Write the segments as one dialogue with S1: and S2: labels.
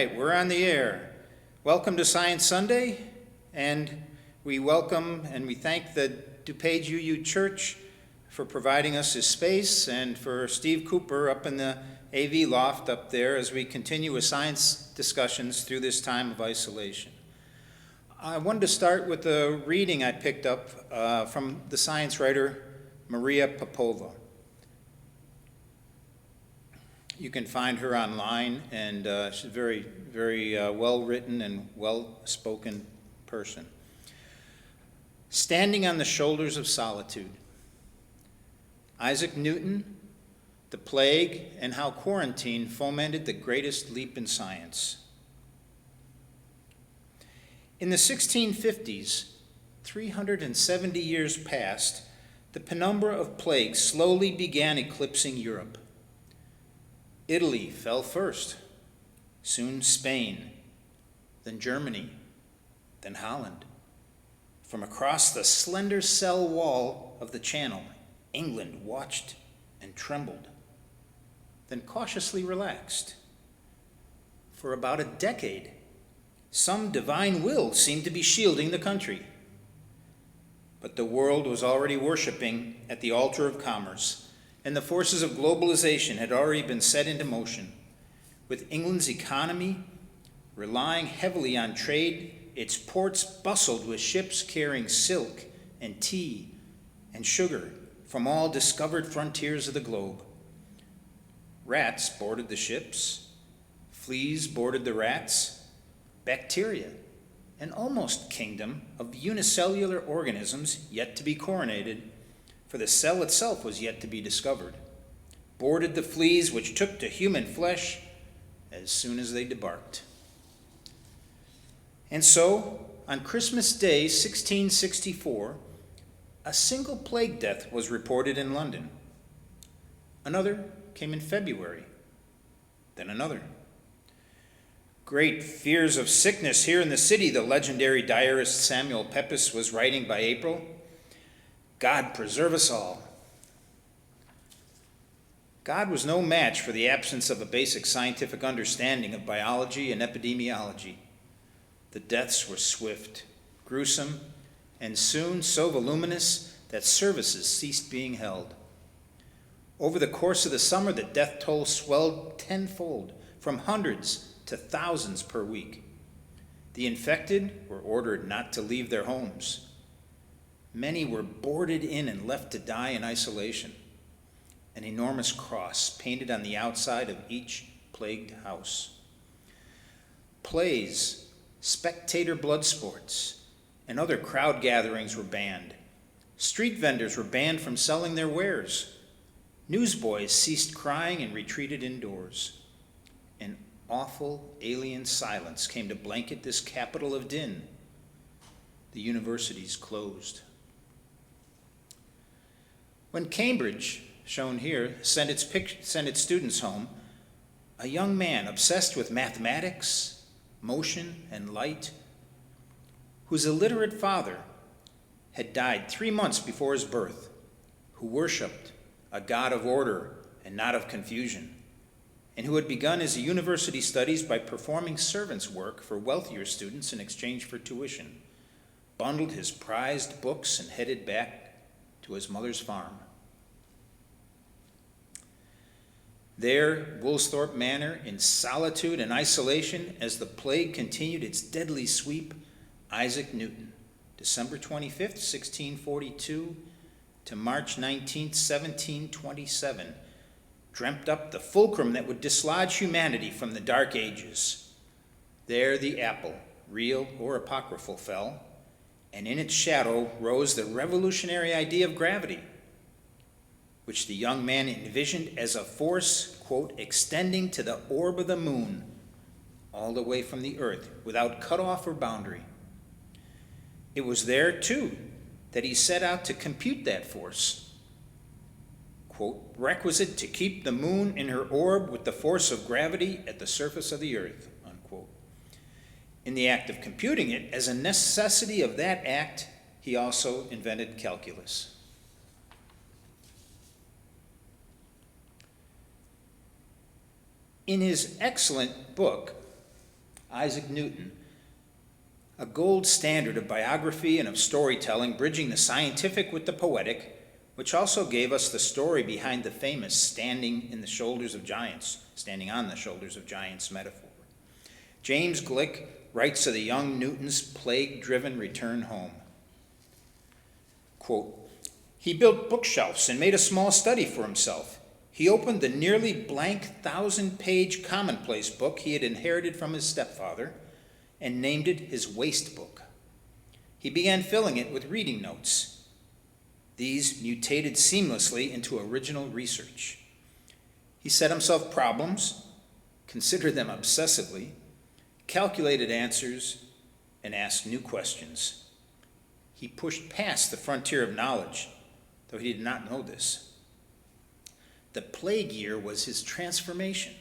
S1: right, we're on the air. Welcome to Science Sunday, and we welcome and we thank the DuPage UU Church for providing us this space, and for Steve Cooper up in the AV loft up there as we continue with science discussions through this time of isolation. I wanted to start with a reading I picked up from the science writer Maria Popova. You can find her online, and she's a very, very well-written and well-spoken person. Standing on the shoulders of solitude. Isaac Newton, the plague, and how quarantine fomented the greatest leap in science. In the 1650s, 370 years past, the penumbra of plague slowly began eclipsing Europe. Italy fell first, soon Spain, then Germany, then Holland. From across the slender cell wall of the Channel, England watched and trembled, then cautiously relaxed. For about a decade, some divine will seemed to be shielding the country. But the world was already worshiping at the altar of commerce, and the forces of globalization had already been set into motion. With England's economy relying heavily on trade, its ports bustled with ships carrying silk and tea and sugar from all discovered frontiers of the globe. Rats boarded the ships, fleas boarded the rats, bacteria, an almost kingdom of unicellular organisms yet to be coronated, for the cell itself was yet to be discovered, boarded the fleas which took to human flesh as soon as they debarked. And so, on Christmas Day, 1664, a single plague death was reported in London. Another came in February, then another. Great fears of sickness here in the city, the legendary diarist Samuel Pepys was writing by April. God preserve us all. God was no match for the absence of a basic scientific understanding of biology and epidemiology. The deaths were swift, gruesome, and soon so voluminous that services ceased being held. Over the course of the summer, the death toll swelled tenfold, from hundreds to thousands per week. The infected were ordered not to leave their homes. Many were boarded in and left to die in isolation. An enormous cross painted on the outside of each plagued house. Plays, spectator blood sports, and other crowd gatherings were banned. Street vendors were banned from selling their wares. Newsboys ceased crying and retreated indoors. An awful alien silence came to blanket this capital of din. The universities closed. When Cambridge, shown here, sent its students home, a young man obsessed with mathematics, motion, and light, whose illiterate father had died 3 months before his birth, who worshipped a God of order and not of confusion, and who had begun his university studies by performing servant's work for wealthier students in exchange for tuition, bundled his prized books and headed back to his mother's farm. There, Woolsthorpe Manor, in solitude and isolation as the plague continued its deadly sweep, Isaac Newton, December 25th, 1642 to March 19th, 1727, dreamt up the fulcrum that would dislodge humanity from the dark ages. There the apple, real or apocryphal, fell, and in its shadow rose the revolutionary idea of gravity, which the young man envisioned as a force, quote, extending to the orb of the moon, all the way from the earth, without cutoff or boundary. It was there, too, that he set out to compute that force, quote, requisite to keep the moon in her orb with the force of gravity at the surface of the earth, unquote. In the act of computing it, as a necessity of that act, he also invented calculus. In his excellent book, Isaac Newton, a gold standard of biography and of storytelling, bridging the scientific with the poetic, which also gave us the story behind the famous standing on the shoulders of giants metaphor. James Glick writes of the young Newton's plague-driven return home. Quote, "He built bookshelves and made a small study for himself. He opened the nearly blank 1,000-page commonplace book he had inherited from his stepfather and named it his waste book. He began filling it with reading notes. These mutated seamlessly into original research. He set himself problems, considered them obsessively, calculated answers, and asked new questions. He pushed past the frontier of knowledge, though he did not know this. The plague year was his transformation.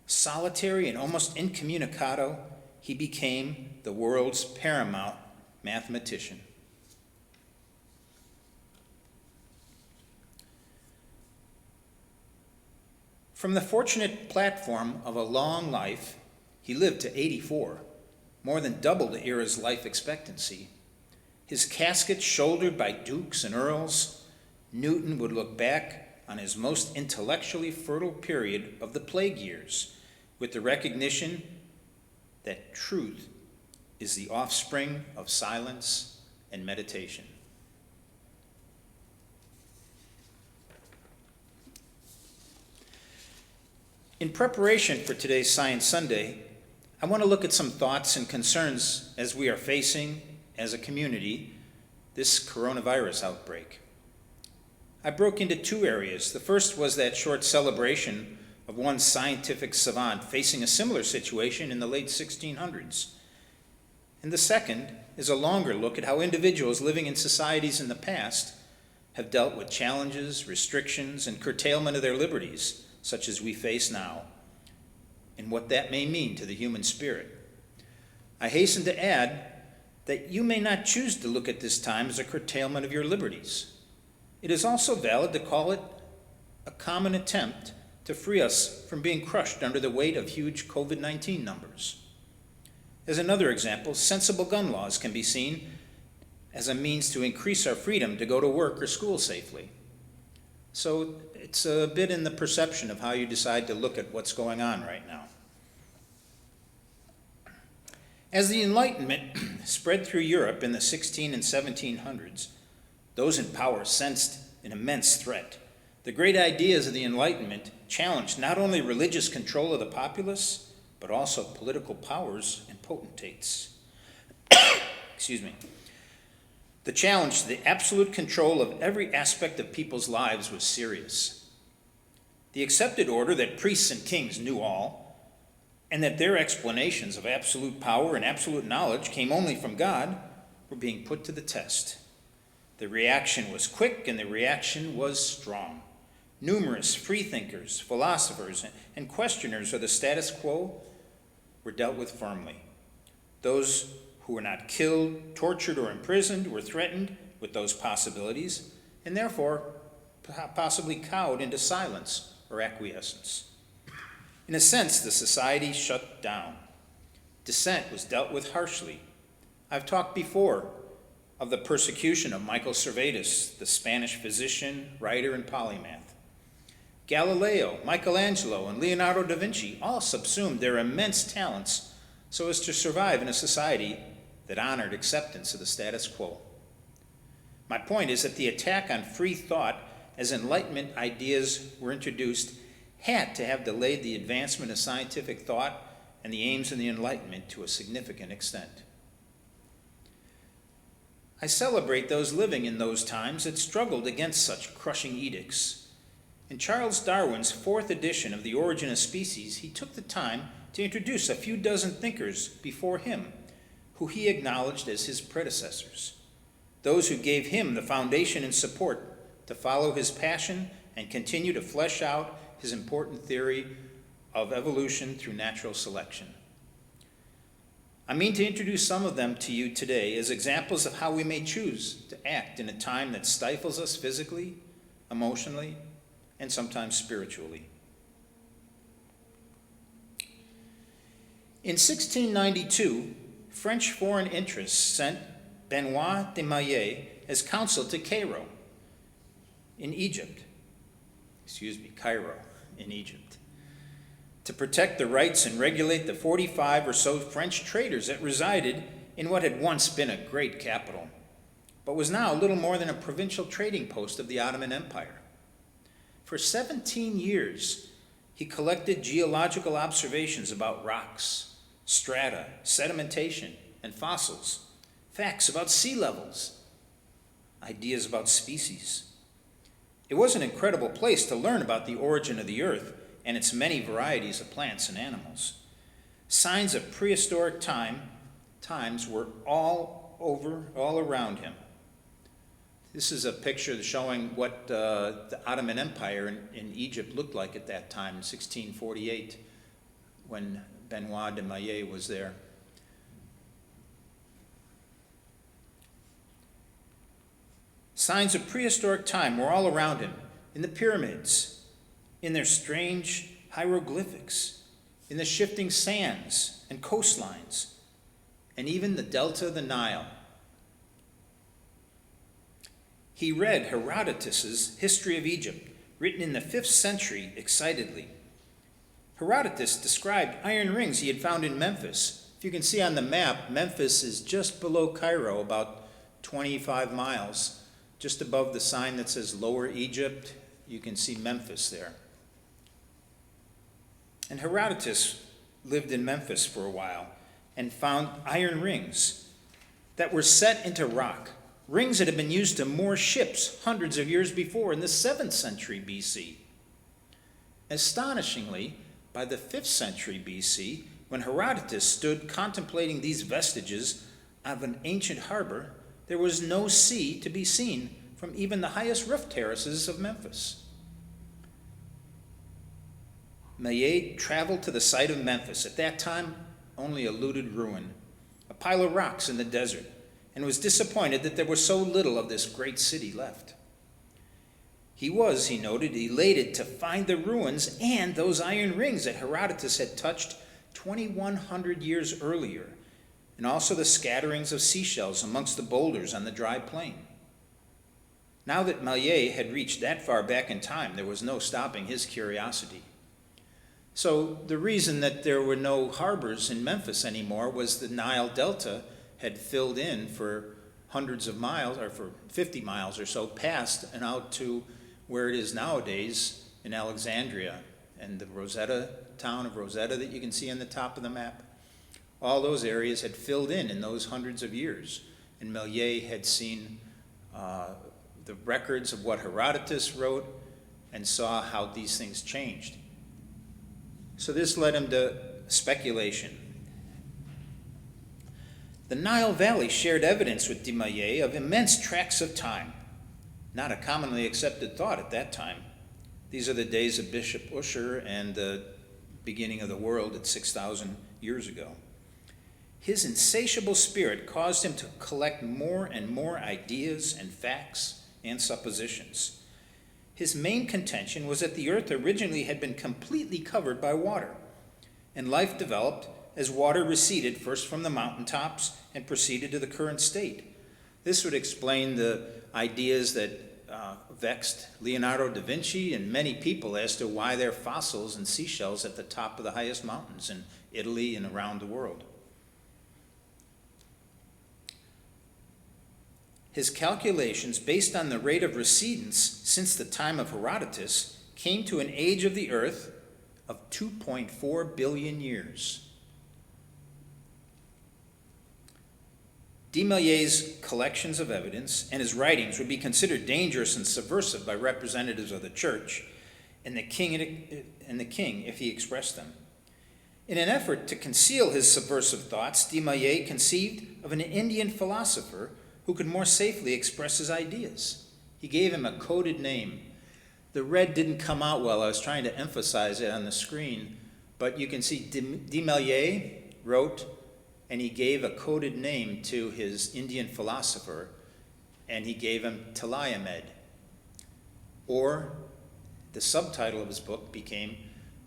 S1: Solitary and almost incommunicado, he became the world's paramount mathematician." From the fortunate platform of a long life, he lived to 84, more than double the era's life expectancy. His casket shouldered by dukes and earls, Newton would look back on his most intellectually fertile period of the plague years with the recognition that truth is the offspring of silence and meditation. In preparation for today's Science Sunday, I want to look at some thoughts and concerns as we are facing, as a community, this coronavirus outbreak. I broke into two areas. The first was that short celebration of one scientific savant facing a similar situation in the late 1600s. And the second is a longer look at how individuals living in societies in the past have dealt with challenges, restrictions, and curtailment of their liberties, such as we face now, and what that may mean to the human spirit. I hasten to add that you may not choose to look at this time as a curtailment of your liberties. It is also valid to call it a common attempt to free us from being crushed under the weight of huge COVID-19 numbers. As another example, sensible gun laws can be seen as a means to increase our freedom to go to work or school safely. So it's a bit in the perception of how you decide to look at what's going on right now. As the Enlightenment spread through Europe in the 16 and 1700s, those in power sensed an immense threat. The great ideas of the Enlightenment challenged not only religious control of the populace, but also political powers and potentates. Excuse me. The challenge to the absolute control of every aspect of people's lives was serious. The accepted order that priests and kings knew all, and that their explanations of absolute power and absolute knowledge came only from God, were being put to the test. The reaction was quick and the reaction was strong. Numerous freethinkers, philosophers, and questioners of the status quo were dealt with firmly. Those who were not killed, tortured, or imprisoned were threatened with those possibilities, and therefore possibly cowed into silence or acquiescence. In a sense, the society shut down. Dissent was dealt with harshly. I've talked before of the persecution of Michael Servetus, the Spanish physician, writer, and polymath. Galileo, Michelangelo, and Leonardo da Vinci all subsumed their immense talents so as to survive in a society that honored acceptance of the status quo. My point is that the attack on free thought as Enlightenment ideas were introduced had to have delayed the advancement of scientific thought and the aims of the Enlightenment to a significant extent. I celebrate those living in those times that struggled against such crushing edicts. In Charles Darwin's 4th edition of The Origin of Species, he took the time to introduce a few dozen thinkers before him, who he acknowledged as his predecessors, those who gave him the foundation and support to follow his passion and continue to flesh out his important theory of evolution through natural selection. I mean to introduce some of them to you today as examples of how we may choose to act in a time that stifles us physically, emotionally, and sometimes spiritually. In 1692, French foreign interests sent Benoit de Maillet as consul to Cairo in Egypt. Cairo in Egypt, to protect the rights and regulate the 45 or so French traders that resided in what had once been a great capital, but was now little more than a provincial trading post of the Ottoman Empire. For 17 years, he collected geological observations about rocks, strata, sedimentation, and fossils, facts about sea levels, ideas about species. It was an incredible place to learn about the origin of the earth and its many varieties of plants and animals. Signs of prehistoric times were all around him. This is a picture showing what the Ottoman Empire in Egypt looked like at that time, in 1648, when Benoit de Maillet was there. Signs of prehistoric time were all around him, in the pyramids, in their strange hieroglyphics, in the shifting sands and coastlines, and even the delta of the Nile. He read Herodotus's History of Egypt, written in the 5th century, excitedly. Herodotus described iron rings he had found in Memphis. If you can see on the map, Memphis is just below Cairo, about 25 miles. Just above the sign that says Lower Egypt, you can see Memphis there. And Herodotus lived in Memphis for a while and found iron rings that were set into rock, rings that had been used to moor ships hundreds of years before in the 7th century BC. Astonishingly, by the 5th century BC, when Herodotus stood contemplating these vestiges of an ancient harbor, there was no sea to be seen from even the highest roof terraces of Memphis. Maillet traveled to the site of Memphis, at that time only a looted ruin, a pile of rocks in the desert, and was disappointed that there was so little of this great city left. He was, he noted, elated to find the ruins and those iron rings that Herodotus had touched 2,100 years earlier, and also the scatterings of seashells amongst the boulders on the dry plain. Now that Maillet had reached that far back in time, there was no stopping his curiosity. So the reason that there were no harbors in Memphis anymore was the Nile Delta had filled in for hundreds of miles, or for 50 miles or so, past and out to where it is nowadays in Alexandria, and the Rosetta, town of Rosetta that you can see on the top of the map. All those areas had filled in those hundreds of years, and Maillet had seen the records of what Herodotus wrote and saw how these things changed. So this led him to speculation. The Nile Valley shared evidence with de Maillet of immense tracts of time, not a commonly accepted thought at that time. These are the days of Bishop Ussher and the beginning of the world at 6,000 years ago. His insatiable spirit caused him to collect more and more ideas and facts and suppositions. His main contention was that the earth originally had been completely covered by water, and life developed as water receded first from the mountaintops and proceeded to the current state. This would explain the ideas that vexed Leonardo da Vinci and many people as to why there are fossils and seashells at the top of the highest mountains in Italy and around the world. His calculations, based on the rate of recedence since the time of Herodotus, came to an age of the earth of 2.4 billion years. De Maillet's collections of evidence and his writings would be considered dangerous and subversive by representatives of the church and the king if he expressed them. In an effort to conceal his subversive thoughts, de Maillet conceived of an Indian philosopher who could more safely express his ideas. He gave him a coded name. The red didn't come out well. I was trying to emphasize it on the screen, but you can see de Maillet wrote, and he gave a coded name to his Indian philosopher, and he gave him Taliamed. Or the subtitle of his book became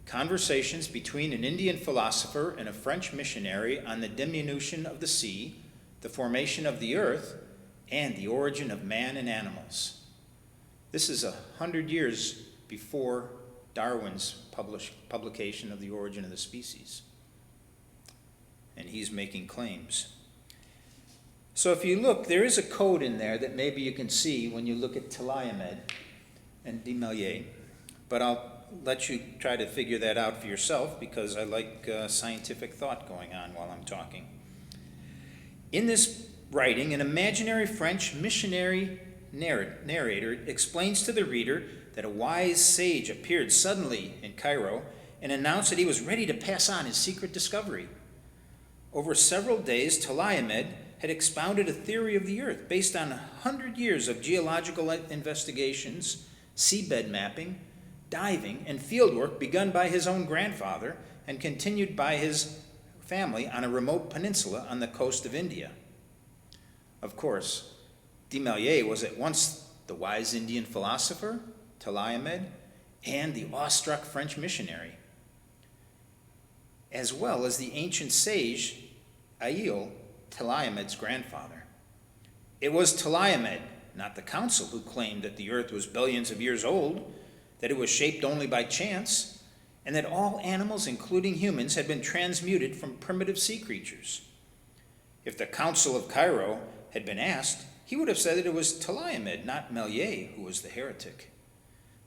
S1: Conversations between an Indian philosopher and a French missionary on the diminution of the sea, the formation of the earth, and the origin of man and animals. This is 100 years before Darwin's publication of The Origin of the Species. And he's making claims. So if you look, there is a code in there that maybe you can see when you look at Talaiamed and de Maillet. But I'll let you try to figure that out for yourself because I like scientific thought going on while I'm talking. In this writing, an imaginary French missionary narrator explains to the reader that a wise sage appeared suddenly in Cairo and announced that he was ready to pass on his secret discovery. Over several days, Talaiamed had expounded a theory of the earth based on 100 years of geological investigations, seabed mapping, diving, and fieldwork begun by his own grandfather and continued by his family on a remote peninsula on the coast of India. Of course, de Maillet was at once the wise Indian philosopher, Talaiamed, and the awestruck French missionary, as well as the ancient sage, Aïl, Talaiamed's grandfather. It was Talaiamed, not the council, who claimed that the earth was billions of years old, that it was shaped only by chance, and that all animals, including humans, had been transmuted from primitive sea creatures. If the Council of Cairo had been asked, he would have said that it was Talaiamed, not Maillet, who was the heretic.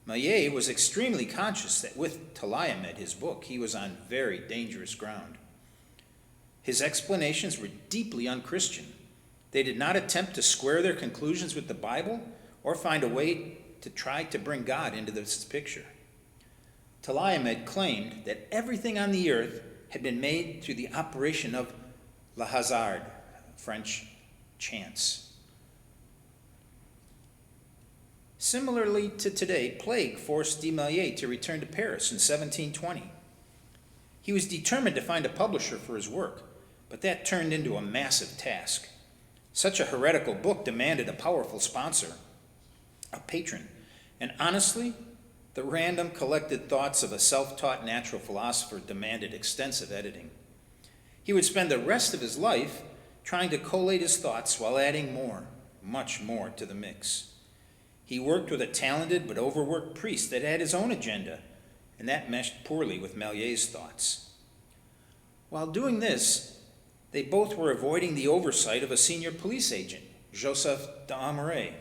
S1: Maillet was extremely conscious that with Talaiamed, his book, he was on very dangerous ground. His explanations were deeply unchristian. They did not attempt to square their conclusions with the Bible or find a way to try to bring God into this picture. Talaiamed claimed that everything on the earth had been made through the operation of le hasard, French chance. Similarly to today, plague forced de Maillet to return to Paris in 1720. He was determined to find a publisher for his work, but that turned into a massive task. Such a heretical book demanded a powerful sponsor, a patron, and honestly, the random collected thoughts of a self-taught natural philosopher demanded extensive editing. He would spend the rest of his life trying to collate his thoughts while adding more, much more, to the mix. He worked with a talented but overworked priest that had his own agenda, and that meshed poorly with Maillet's thoughts. While doing this, they both were avoiding the oversight of a senior police agent, Joseph d'Amoret,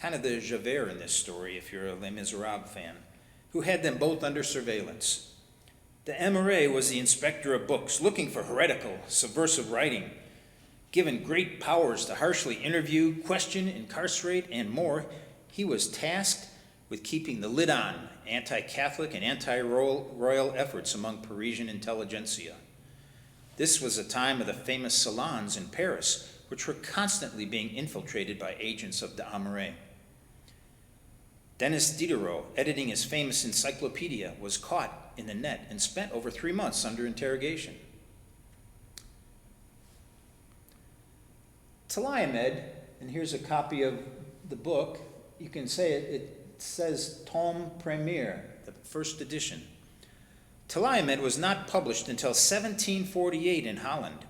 S1: kind of the Javert in this story if you're a Les Miserables fan, who had them both under surveillance. D'Amoret was the inspector of books, looking for heretical, subversive writing. Given great powers to harshly interview, question, incarcerate, and more, he was tasked with keeping the lid on anti-Catholic and anti-royal efforts among Parisian intelligentsia. This was a time of the famous salons in Paris, which were constantly being infiltrated by agents of d'Amoret. Denis Diderot, editing his famous encyclopedia, was caught in the net and spent over 3 months under interrogation. Talaiamed, and here's a copy of the book, you can say it says Tome Premier, the first edition. Talaiamed was not published until 1748 in Holland,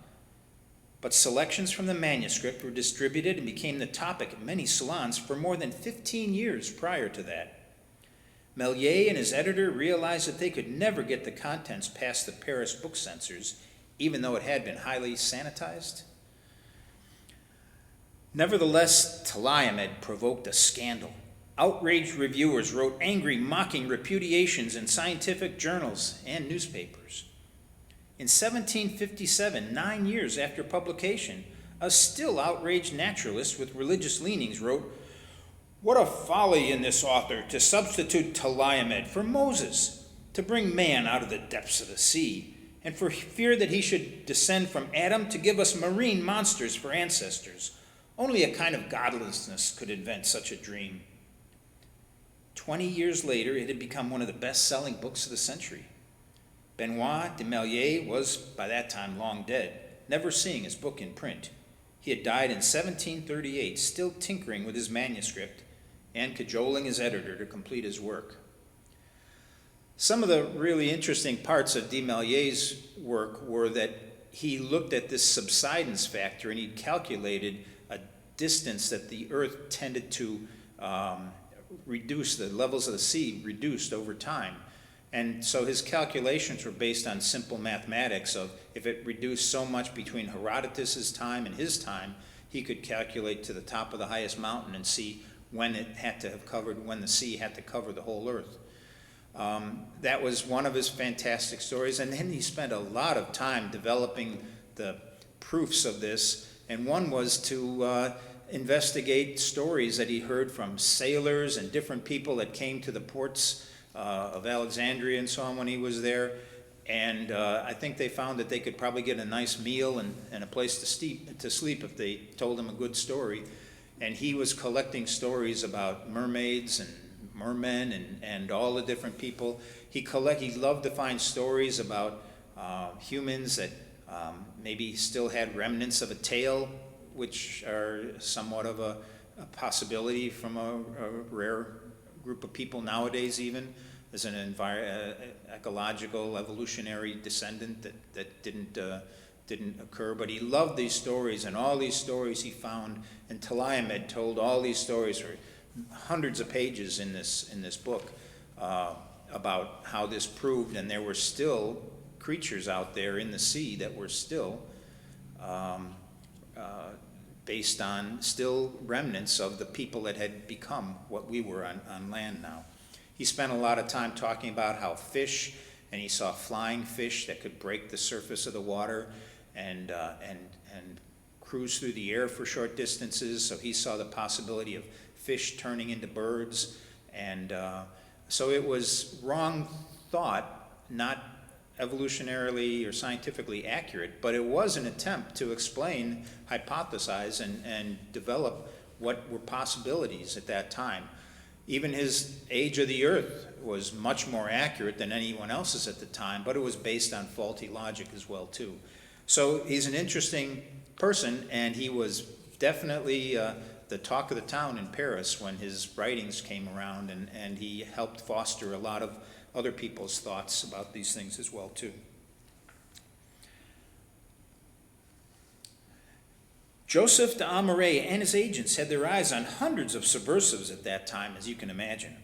S1: but selections from the manuscript were distributed and became the topic at many salons for more than 15 years prior to that. Maillet and his editor realized that they could never get the contents past the Paris book censors, even though it had been highly sanitized. Nevertheless, Talaiamed provoked a scandal. Outraged reviewers wrote angry, mocking repudiations in scientific journals and newspapers. In 1757, 9 years after publication, a still outraged naturalist with religious leanings wrote, "What a folly in this author to substitute Talaiamed for Moses, to bring man out of the depths of the sea, and for fear that he should descend from Adam to give us marine monsters for ancestors. Only a kind of godlessness could invent such a dream." 20 years later, it had become one of the best-selling books of the century. Benoit de Maillet was, by that time, long dead, never seeing his book in print. He had died in 1738, still tinkering with his manuscript and cajoling his editor to complete his work. Some of the really interesting parts of de Maillier's work were that he looked at this subsidence factor and he calculated a distance that the Earth tended to reduce, the levels of the sea reduced over time. And so his calculations were based on simple mathematics of if it reduced so much between Herodotus's time and his time, he could calculate to the top of the highest mountain and see when it had to have covered, when the sea had to cover the whole Earth. That was one of his fantastic stories, and then he spent a lot of time developing the proofs of this, and one was to investigate stories that he heard from sailors and different people that came to the ports of Alexandria and so on when he was there, and I think they found that they could probably get a nice meal and a place to sleep if they told him a good story. And he was collecting stories about mermaids and mermen and all the different people. He loved to find stories about humans that maybe still had remnants of a tail, which are somewhat of a possibility from a rare group of people nowadays even, as an ecological, evolutionary descendant that didn't occur. But he loved these stories, and all these stories he found, and Telaim had told all these stories for hundreds of pages in this book about how this proved, and there were still creatures out there in the sea that were still based on still remnants of the people that had become what we were on land now. He spent a lot of time talking about how fish, and he saw flying fish that could break the surface of the water and cruise through the air for short distances. So he saw the possibility of fish turning into birds, and so it was wrong thought, not evolutionarily or scientifically accurate, but it was an attempt to explain, hypothesize, and develop what were possibilities at that time. Even his Age of the Earth was much more accurate than anyone else's at the time, but it was based on faulty logic as well too. So he's an interesting person, and he was definitely the talk of the town in Paris when his writings came around, and he helped foster a lot of other people's thoughts about these things as well too. Joseph de Amare and his agents had their eyes on hundreds of subversives at that time, as you can imagine.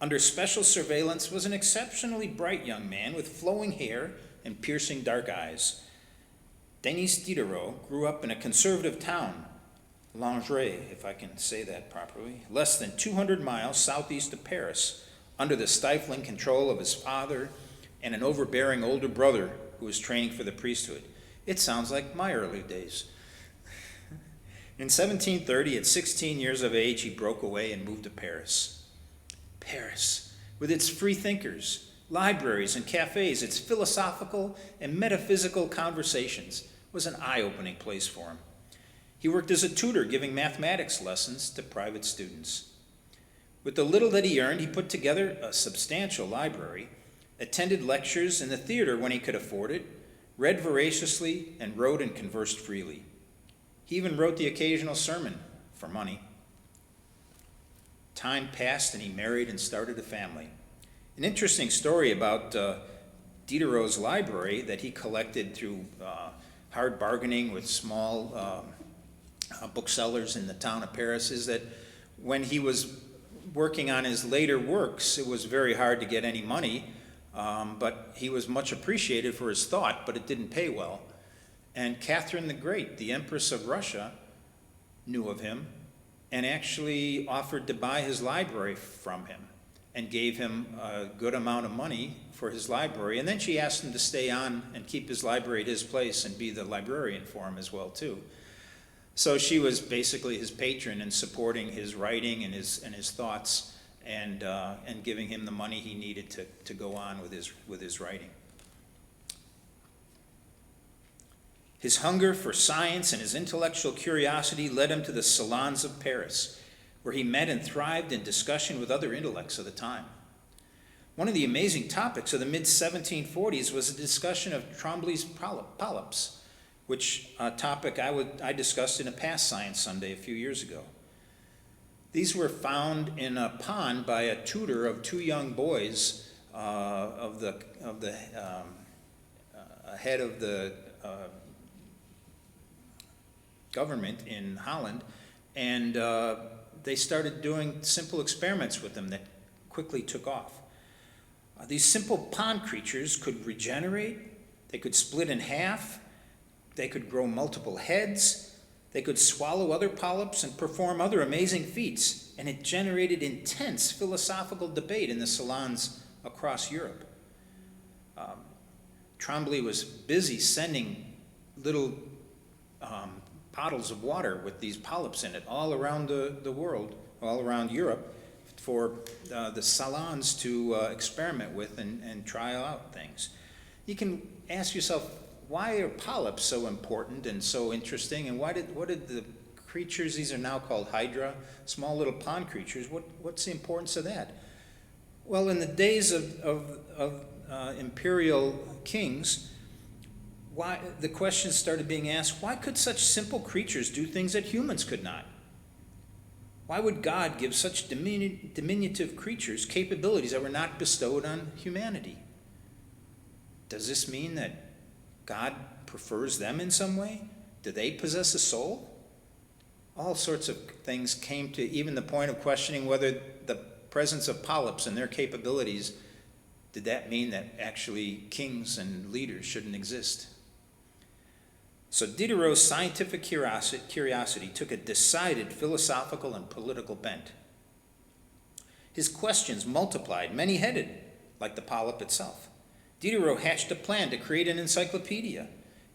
S1: Under special surveillance was an exceptionally bright young man with flowing hair and piercing dark eyes. Denis Diderot grew up in a conservative town, Langres, if I can say that properly, less than 200 miles southeast of Paris, under the stifling control of his father and an overbearing older brother who was training for the priesthood. It sounds like my early days. In 1730, at 16 years of age, he broke away and moved to Paris. Paris, with its freethinkers, libraries and cafes, its philosophical and metaphysical conversations, was an eye-opening place for him. He worked as a tutor, giving mathematics lessons to private students. With the little that he earned, he put together a substantial library, attended lectures in the theater when he could afford it, read voraciously, and wrote and conversed freely. He even wrote the occasional sermon for money. Time passed, and he married and started a family. An interesting story about Diderot's library that he collected through hard bargaining with small booksellers in the town of Paris is that when he was working on his later works, it was very hard to get any money, but he was much appreciated for his thought, but it didn't pay well. And Catherine the Great, the Empress of Russia, knew of him and actually offered to buy his library from him and gave him a good amount of money for his library. And then she asked him to stay on and keep his library at his place and be the librarian for him as well too. So she was basically his patron and supporting his writing and his thoughts and giving him the money he needed to go on with his writing. His hunger for science and his intellectual curiosity led him to the salons of Paris, where he met and thrived in discussion with other intellects of the time. One of the amazing topics of the mid-1740s was a discussion of Trombley's polyps, which topic I discussed in a past Science Sunday a few years ago. These were found in a pond by a tutor of two young boys head of the government in Holland, and they started doing simple experiments with them that quickly took off. These simple pond creatures could regenerate, they could split in half, they could grow multiple heads, they could swallow other polyps and perform other amazing feats, and it generated intense philosophical debate in the salons across Europe. Trombley was busy sending little bottles of water with these polyps in it all around the world, all around Europe, for the salons to experiment with and try out things. You can ask yourself, why are polyps so important and so interesting, and what did the creatures, these are now called hydra, small little pond creatures, what's the importance of that? Well, in the days of imperial kings, the question started being asked, why could such simple creatures do things that humans could not? Why would God give such diminutive creatures capabilities that were not bestowed on humanity? Does this mean that God prefers them in some way? Do they possess a soul? All sorts of things came to even the point of questioning whether the presence of polyps and their capabilities, did that mean that actually kings and leaders shouldn't exist? So Diderot's scientific curiosity took a decided philosophical and political bent. His questions multiplied, many-headed, like the polyp itself. Diderot hatched a plan to create an encyclopedia,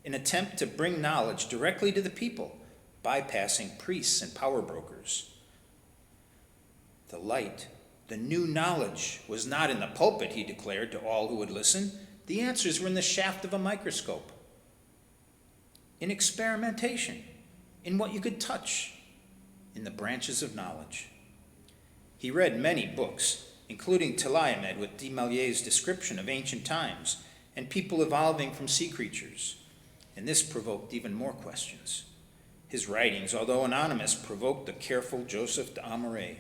S1: an attempt to bring knowledge directly to the people, bypassing priests and power brokers. The light, the new knowledge, was not in the pulpit, he declared to all who would listen. The answers were in the shaft of a microscope, in experimentation, in what you could touch, in the branches of knowledge. He read many books, including Talaimed with de Maillier's description of ancient times and people evolving from sea creatures, and this provoked even more questions. His writings, although anonymous, provoked the careful Joseph d'Amoret.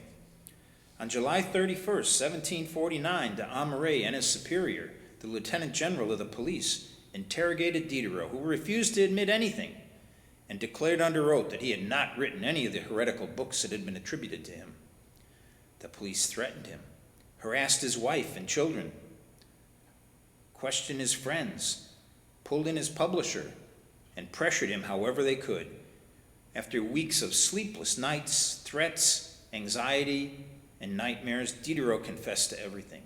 S1: On July 31st, 1749, d'Amoret and his superior, the lieutenant general of the police, interrogated Diderot, who refused to admit anything, and declared under oath that he had not written any of the heretical books that had been attributed to him. The police threatened him, harassed his wife and children, questioned his friends, pulled in his publisher, and pressured him however they could. After weeks of sleepless nights, threats, anxiety, and nightmares, Diderot confessed to everything.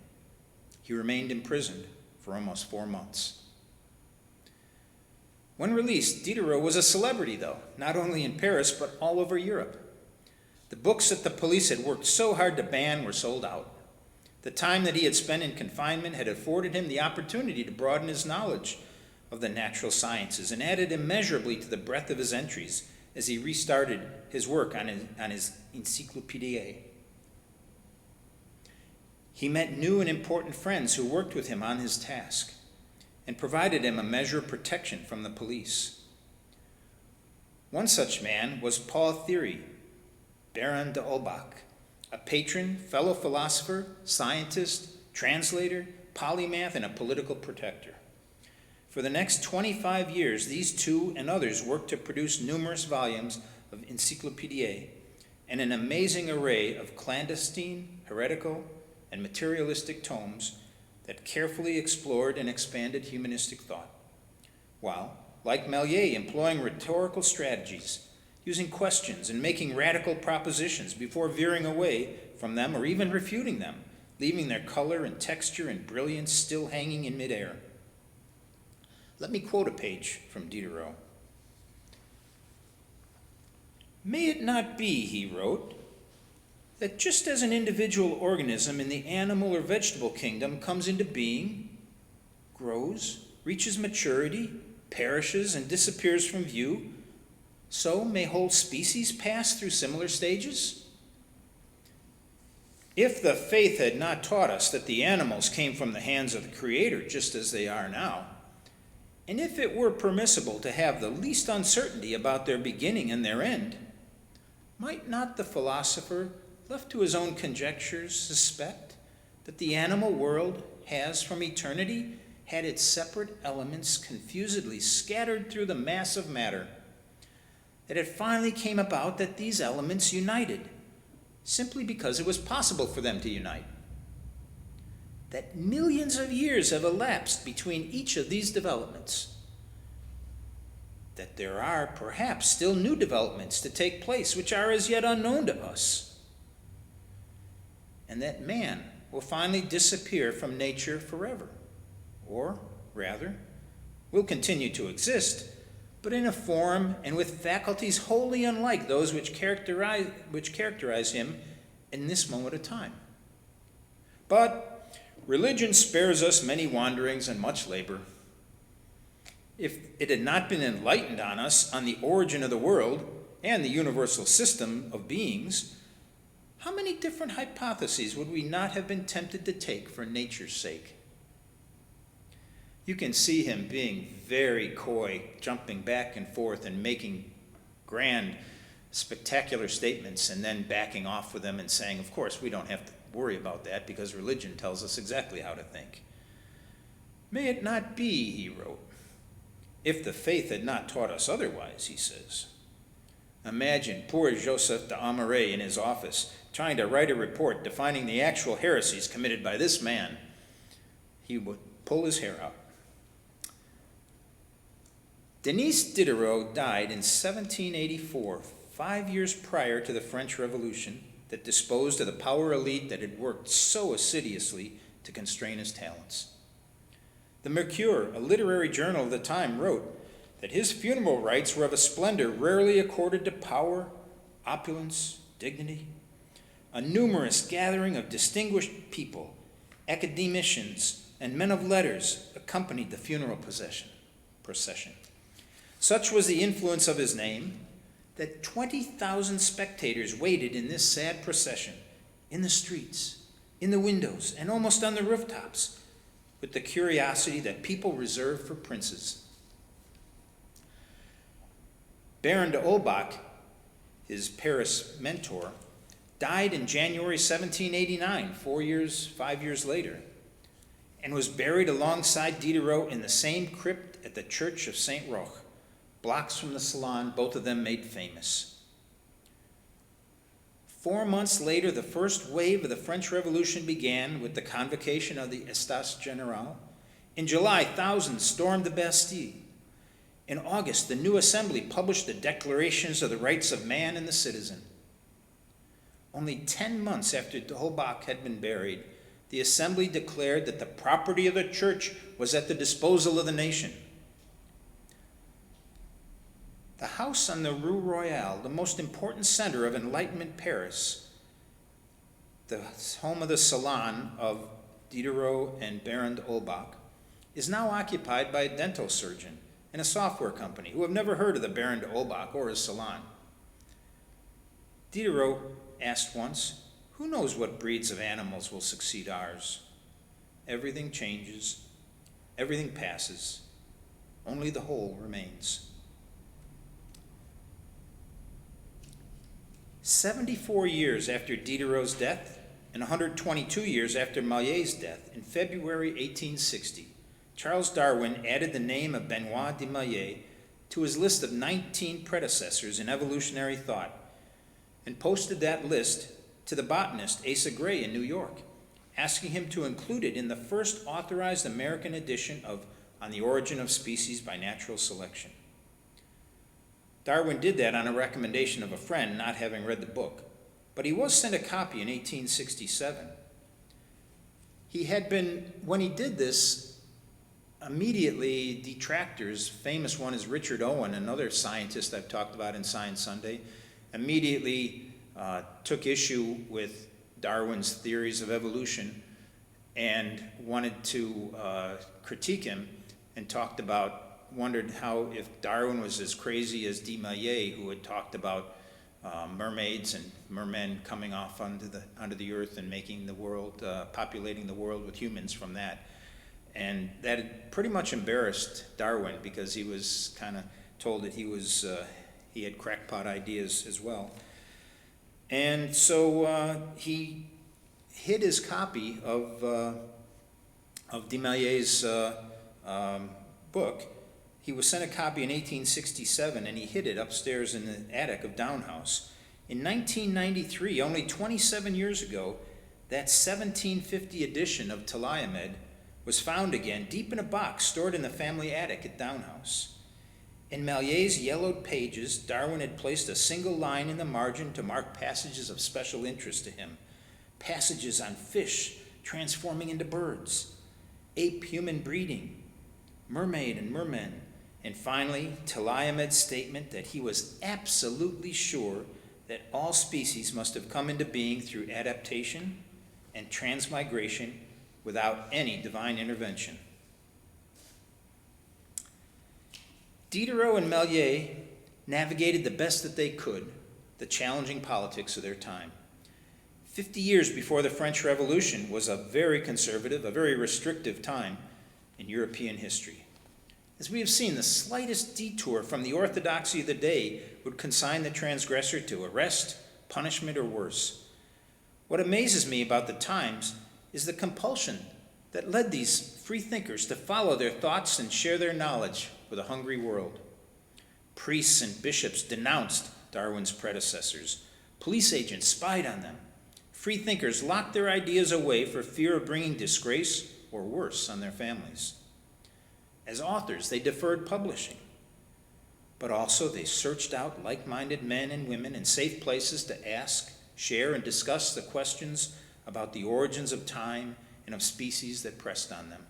S1: He remained imprisoned for almost 4 months. When released, Diderot was a celebrity, though, not only in Paris, but all over Europe. The books that the police had worked so hard to ban were sold out. The time that he had spent in confinement had afforded him the opportunity to broaden his knowledge of the natural sciences and added immeasurably to the breadth of his entries as he restarted his work on his Encyclopédie. He met new and important friends who worked with him on his task and provided him a measure of protection from the police. One such man was Paul Thiry, Baron de Holbach, a patron, fellow philosopher, scientist, translator, polymath, and a political protector. For the next 25 years, these two and others worked to produce numerous volumes of Encyclopédie and an amazing array of clandestine, heretical, and materialistic tomes that carefully explored and expanded humanistic thought, while, like Maillet, employing rhetorical strategies, using questions and making radical propositions before veering away from them or even refuting them, leaving their color and texture and brilliance still hanging in midair. Let me quote a page from Diderot. "May it not be," he wrote, "that just as an individual organism in the animal or vegetable kingdom comes into being, grows, reaches maturity, perishes, and disappears from view, so may whole species pass through similar stages? If the faith had not taught us that the animals came from the hands of the Creator just as they are now, and if it were permissible to have the least uncertainty about their beginning and their end, might not the philosopher, left to his own conjectures, suspect that the animal world has from eternity had its separate elements confusedly scattered through the mass of matter, that it finally came about that these elements united, simply because it was possible for them to unite. That millions of years have elapsed between each of these developments. That there are perhaps still new developments to take place which are as yet unknown to us. And that man will finally disappear from nature forever. Or, rather, will continue to exist, but in a form and with faculties wholly unlike those which characterize him in this moment of time. But religion spares us many wanderings and much labor. If it had not been enlightened on us on the origin of the world and the universal system of beings, how many different hypotheses would we not have been tempted to take for nature's sake? You can see him being very coy, jumping back and forth and making grand, spectacular statements and then backing off with them and saying, of course, we don't have to worry about that because religion tells us exactly how to think. May it not be, he wrote, if the faith had not taught us otherwise, he says. Imagine poor Joseph de Amare in his office trying to write a report defining the actual heresies committed by this man. He would pull his hair out. Denis Diderot died in 1784, 5 years prior to the French Revolution that disposed of the power elite that had worked so assiduously to constrain his talents. The Mercure, a literary journal of the time, wrote that his funeral rites were of a splendor rarely accorded to power, opulence, dignity. A numerous gathering of distinguished people, academicians, and men of letters accompanied the funeral procession. Such was the influence of his name that 20,000 spectators waited in this sad procession, in the streets, in the windows, and almost on the rooftops, with the curiosity that people reserve for princes. Baron de Holbach, his Paris mentor, died in January 1789, 5 years later, and was buried alongside Diderot in the same crypt at the Church of Saint Roch, blocks from the Salon, both of them made famous. 4 months later, the first wave of the French Revolution began with the convocation of the Estates Generales. In July, thousands stormed the Bastille. In August, the new assembly published the Declarations of the Rights of Man and the Citizen. Only 10 months after Holbach had been buried, the assembly declared that the property of the church was at the disposal of the nation. The house on the Rue Royale, the most important center of Enlightenment Paris, the home of the Salon of Diderot and Baron de Holbach, is now occupied by a dental surgeon and a software company who have never heard of the Baron de Holbach or his Salon. Diderot asked once, "Who knows what breeds of animals will succeed ours? Everything changes, everything passes, only the whole remains." 74 years after Diderot's death and 122 years after Mallet's death in February 1860, Charles Darwin added the name of Benoit de Mallet to his list of 19 predecessors in evolutionary thought and posted that list to the botanist Asa Gray in New York, asking him to include it in the first authorized American edition of On the Origin of Species by Natural Selection. Darwin did that on a recommendation of a friend, not having read the book, but he was sent a copy in 1867. When he did this, immediately detractors, famous one is Richard Owen, another scientist I've talked about in Science Sunday, immediately took issue with Darwin's theories of evolution and wanted to critique him and wondered how if Darwin was as crazy as de Maillet, who had talked about mermaids and mermen coming off onto the earth and making the world, populating the world with humans from that. And that had pretty much embarrassed Darwin because he was kind of told that he had crackpot ideas as well. And so he hid his copy of of Desmaillet's book, he was sent a copy in 1867, and he hid it upstairs in the attic of Downhouse. In 1993, only 27 years ago, that 1750 edition of Talaiamed was found again deep in a box stored in the family attic at Downhouse. In Mallet's yellowed pages, Darwin had placed a single line in the margin to mark passages of special interest to him. Passages on fish transforming into birds, ape-human breeding, mermaid and mermen, and finally, Talaiamed's statement that he was absolutely sure that all species must have come into being through adaptation and transmigration without any divine intervention. Diderot and Mallet navigated the best that they could the challenging politics of their time. 50 years before the French Revolution was a very conservative, a very restrictive time in European history. As we have seen, the slightest detour from the orthodoxy of the day would consign the transgressor to arrest, punishment, or worse. What amazes me about the times is the compulsion that led these freethinkers to follow their thoughts and share their knowledge with a hungry world. Priests and bishops denounced Darwin's predecessors. Police agents spied on them. Freethinkers locked their ideas away for fear of bringing disgrace or worse on their families. As authors, they deferred publishing, but also they searched out like-minded men and women in safe places to ask, share, and discuss the questions about the origins of time and of species that pressed on them.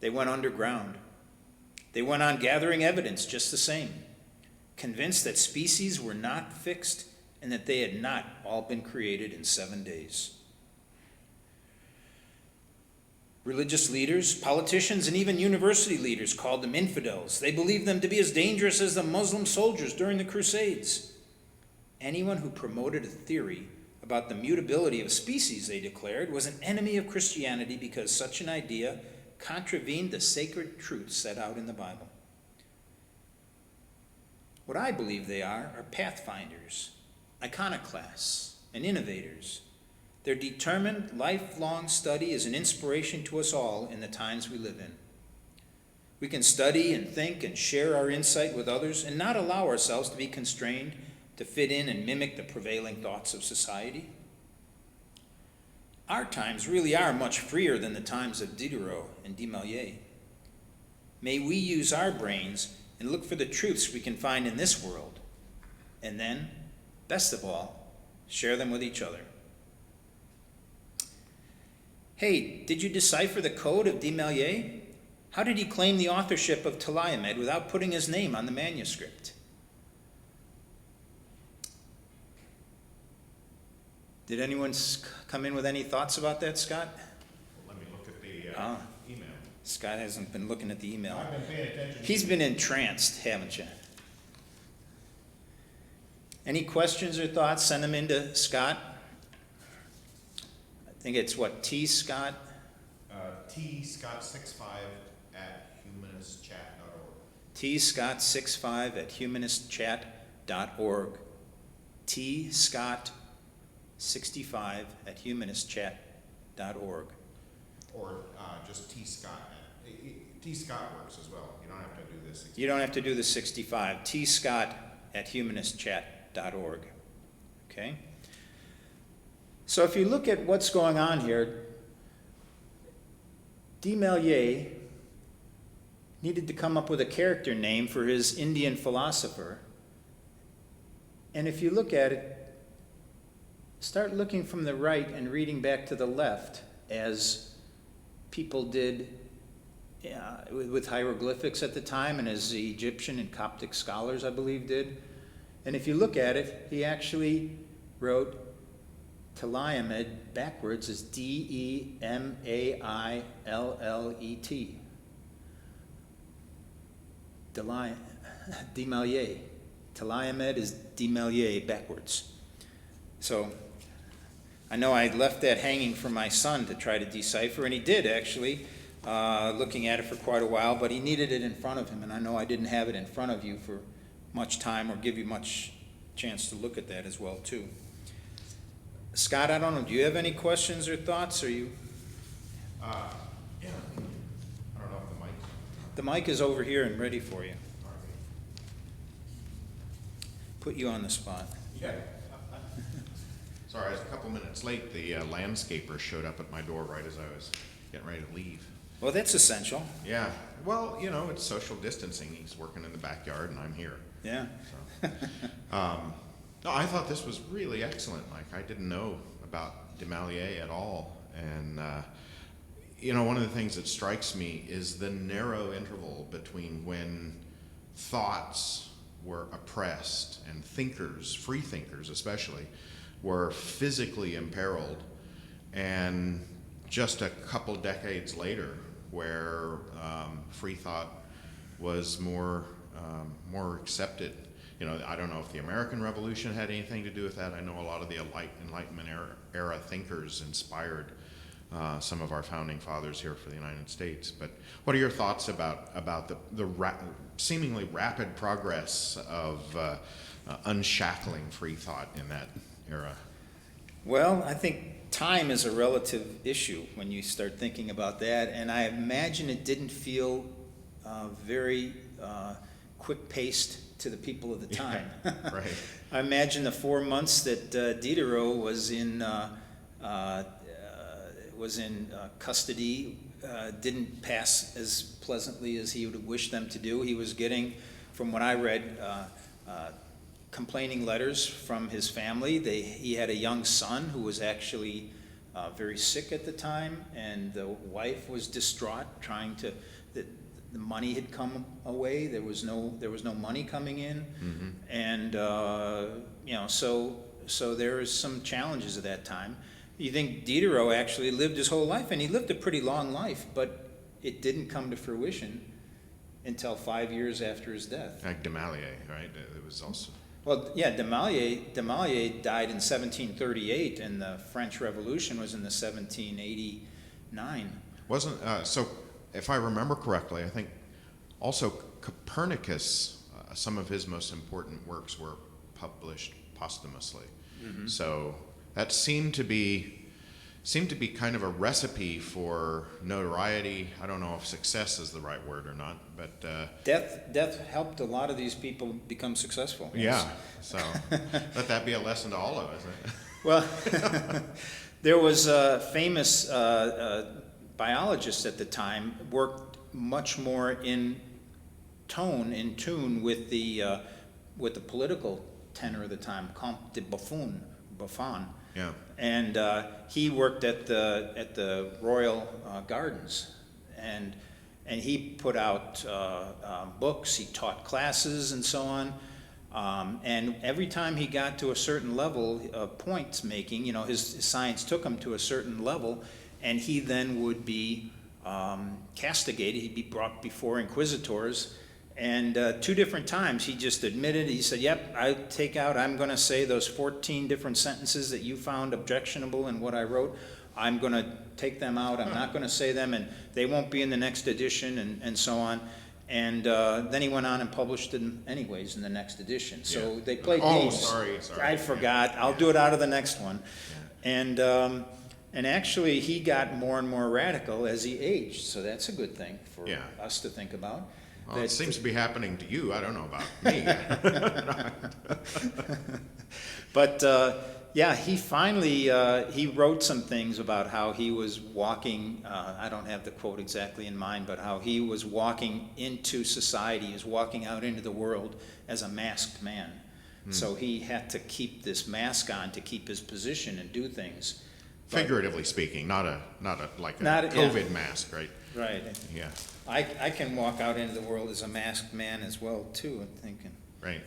S1: They went underground. They went on gathering evidence just the same, convinced that species were not fixed and that they had not all been created in 7 days. Religious leaders, politicians, and even university leaders called them infidels. They believed them to be as dangerous as the Muslim soldiers during the Crusades. Anyone who promoted a theory about the mutability of species, they declared, was an enemy of Christianity because such an idea contravened the sacred truths set out in the Bible. What I believe they are pathfinders, iconoclasts, and innovators. Their determined, lifelong study is an inspiration to us all in the times we live in. We can study and think and share our insight with others and not allow ourselves to be constrained to fit in and mimic the prevailing thoughts of society. Our times really are much freer than the times of Diderot and Desmaillet. May we use our brains and look for the truths we can find in this world, and then, best of all, share them with each other. Hey, did you decipher the code of Desmaillet? How did he claim the authorship of Talaiamed without putting his name on the manuscript? Did anyone come in with any thoughts about that, Scott?
S2: Let me look at the email.
S1: Scott hasn't been looking at the email.
S2: I've been paying attention.
S1: He's been entranced, haven't you? Any questions or thoughts? Send them in to Scott. I think it's what, T. Scott?
S2: T.Scott65 at humanistchat.org.
S1: T.Scott65 at humanistchat.org. T.Scott65 at humanistchat.org.
S2: Or just T.Scott. T.Scott works as well. You don't have to do this.
S1: You don't have to do the 65. T.Scott at humanistchat.org. Okay? So if you look at what's going on here, Desmaillet needed to come up with a character name for his Indian philosopher. And if you look at it, start looking from the right and reading back to the left, as people did with hieroglyphics at the time, and as the Egyptian and Coptic scholars, I believe, did. And if you look at it, he actually wrote Talaiamed backwards as D-E-M-A-I-L-L-E-T. Desmaillet. Talaiamed is Desmaillet backwards. So I know I left that hanging for my son to try to decipher, and he did actually, looking at it for quite a while, but he needed it in front of him, and I know I didn't have it in front of you for much time or give you much chance to look at that as well too. Scott, I don't know, do you have any questions or thoughts? Or you? The mic is over here and ready for you. Put you on the spot.
S2: Yeah. Sorry, I was a couple minutes late. The landscaper showed up at my door right as I was getting ready to leave.
S1: Well, that's essential.
S2: Yeah. Well, you know, it's social distancing. He's working in the backyard, and I'm here.
S1: Yeah.
S2: So, no, I thought this was really excellent, Mike. I didn't know about de Maillet at all. And, you know, one of the things that strikes me is the narrow interval between when thoughts were oppressed and thinkers, free thinkers especially, were physically imperiled, and just a couple decades later where free thought was more accepted. You know, I don't know if the American Revolution had anything to do with that. I know a lot of the Enlightenment era thinkers inspired some of our founding fathers here for the United States. But what are your thoughts about the seemingly rapid progress of unshackling free thought in that era?
S1: Well, I think time is a relative issue when you start thinking about that, and I imagine it didn't feel very quick-paced to the people of the time.
S2: Right.
S1: I imagine the 4 months that Diderot was in custody didn't pass as pleasantly as he would have wished them to do. He was getting, from what I read, complaining letters from his family. He had a young son who was actually very sick at the time, and the wife was distraught, trying to. The money had come away. There was no money coming in,
S2: Mm-hmm.
S1: and you know, so there was some challenges at that time. You think Diderot actually lived his whole life, and he lived a pretty long life, but it didn't come to fruition until 5 years after his death.
S2: Like de Maillet, right? It was also.
S1: Well, yeah, de Maillet died in 1738, and the French Revolution was in the 1789.
S2: Wasn't so? If I remember correctly, I think also Copernicus, some of his most important works were published posthumously.
S1: Mm-hmm.
S2: So that seemed to be kind of a recipe for notoriety. I don't know if success is the right word or not, but
S1: Death helped a lot of these people become successful.
S2: yeah. So let that be a lesson to all of us. Right?
S1: Well, there was a famous biologist at the time, worked much more in tune with the political tenor of the time, Comte de Buffon.
S2: Yeah.
S1: And he worked at the Royal Gardens, and he put out books. He taught classes and so on. And every time he got to a certain level of points making, you know, his science took him to a certain level, and he then would be castigated. He'd be brought before inquisitors. And 2 different times he just admitted, he said, yep, I'm going to say those 14 different sentences that you found objectionable in what I wrote. I'm going to take them out. I'm not going to say them, and they won't be in the next edition, and so on. And then he went on and published them anyways in the next edition. So
S2: Yeah.
S1: they played games.
S2: Sorry.
S1: I forgot. I'll do it out of the next one.
S2: Yeah.
S1: And actually, he got more and more radical as he aged. So that's a good thing for us to think about.
S2: Well, it seems to be happening to you. I don't know about me.
S1: But yeah, he finally he wrote some things about how he was walking. I don't have the quote exactly in mind, but how he was walking into society, he was walking out into the world as a masked man. So he had to keep this mask on to keep his position and do things.
S2: Figuratively speaking, not a COVID mask, right?
S1: Right.
S2: Yeah.
S1: I can walk out into the world as a masked man as well too, I'm thinking.
S2: Right.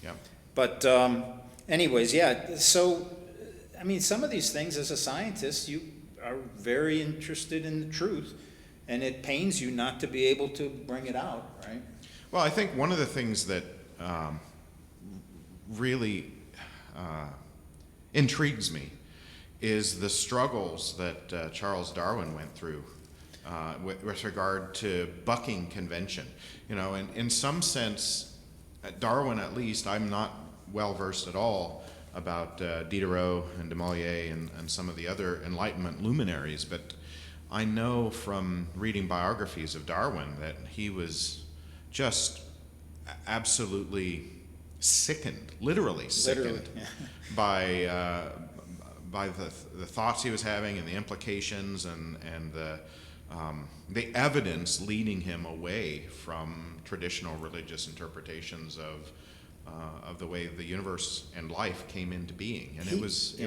S2: Yeah.
S1: But anyways, yeah, so I mean, some of these things as a scientist, you are very interested in the truth, and it pains you not to be able to bring it out, right?
S2: Well, I think one of the things that really intrigues me is the struggles that Charles Darwin went through with regard to bucking convention. You know, in some sense, Darwin at least, I'm not well versed at all about Diderot and de Maillet and some of the other Enlightenment luminaries, but I know from reading biographies of Darwin that he was just absolutely sickened, literally sickened,
S1: yeah.
S2: by the thoughts he was having and the implications and the evidence leading him away from traditional religious interpretations of the way the universe and life came into being. And
S1: He
S2: it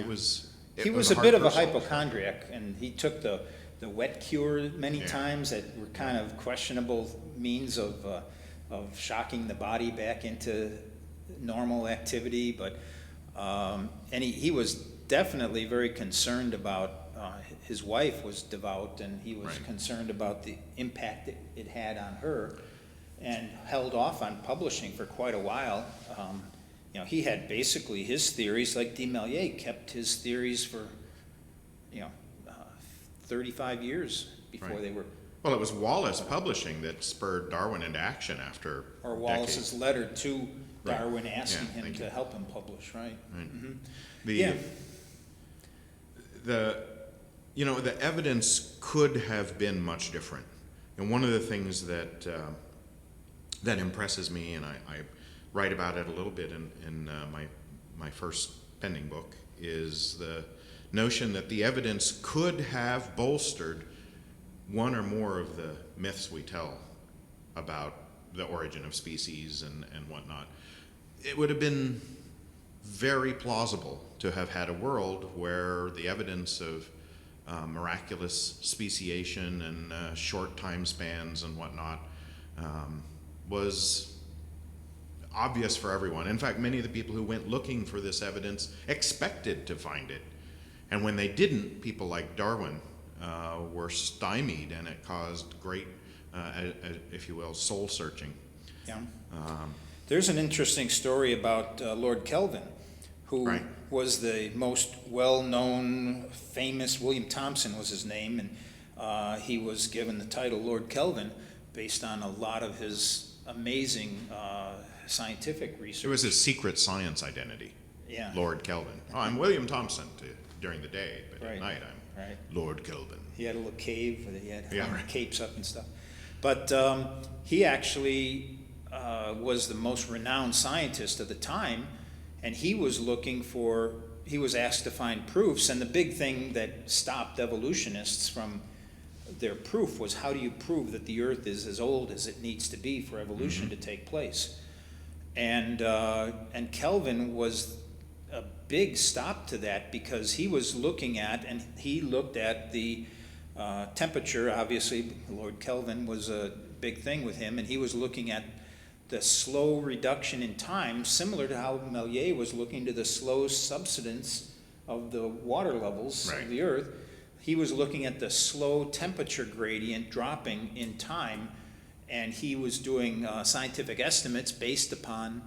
S2: was
S1: He was a bit of a
S2: hard person.
S1: hypochondriac, and he took the wet cure many
S2: Yeah.
S1: times that were kind of questionable means of shocking the body back into normal activity. But and he was definitely very concerned about. His wife was devout, and he was
S2: Right.
S1: concerned about the impact it had on her, and held off on publishing for quite a while. He had basically his theories, like de Maillet kept his theories for, 35 years before
S2: Right.
S1: they were,
S2: Well, it was Wallace Publishing that spurred Darwin into action after
S1: or
S2: decades.
S1: Wallace's letter to
S2: Right.
S1: Darwin asking
S2: Yeah,
S1: him
S2: thank
S1: to
S2: you.
S1: help him publish, right?
S2: Right.
S1: Mhm.
S2: The,
S1: Yeah.
S2: the evidence could have been much different. And one of the things that impresses me, and I write about it a little bit in my first pending book, is the notion that the evidence could have bolstered one or more of the myths we tell about the origin of species and whatnot. It would have been very plausible to have had a world where the evidence of miraculous speciation and short time spans and whatnot was obvious for everyone. In fact, many of the people who went looking for this evidence expected to find it. And when they didn't, people like Darwin were stymied, and it caused great, if you will, soul searching.
S1: Yeah. There's an interesting story about Lord Kelvin, who
S2: Right.
S1: was the most well-known, famous, William Thomson was his name, and he was given the title Lord Kelvin based on a lot of his amazing scientific research.
S2: It was his secret science identity,
S1: Yeah.
S2: Lord Kelvin. Oh, I'm William Thomson during the day, but
S1: Right.
S2: at night I'm
S1: Right.
S2: Lord Kelvin.
S1: He had a little cave where he had
S2: Yeah, right.
S1: capes up and stuff. But he actually was the most renowned scientist of the time, and he was asked to find proofs, and the big thing that stopped evolutionists from their proof was, how do you prove that the earth is as old as it needs to be for evolution to take place? And Kelvin was a big stop to that, because he looked at the temperature. Obviously, Lord Kelvin was a big thing with him, and he was looking at the slow reduction in time, similar to how Maillet was looking to the slow subsidence of the water levels
S2: Right.
S1: of the earth. He was looking at the slow temperature gradient dropping in time, and he was doing scientific estimates based upon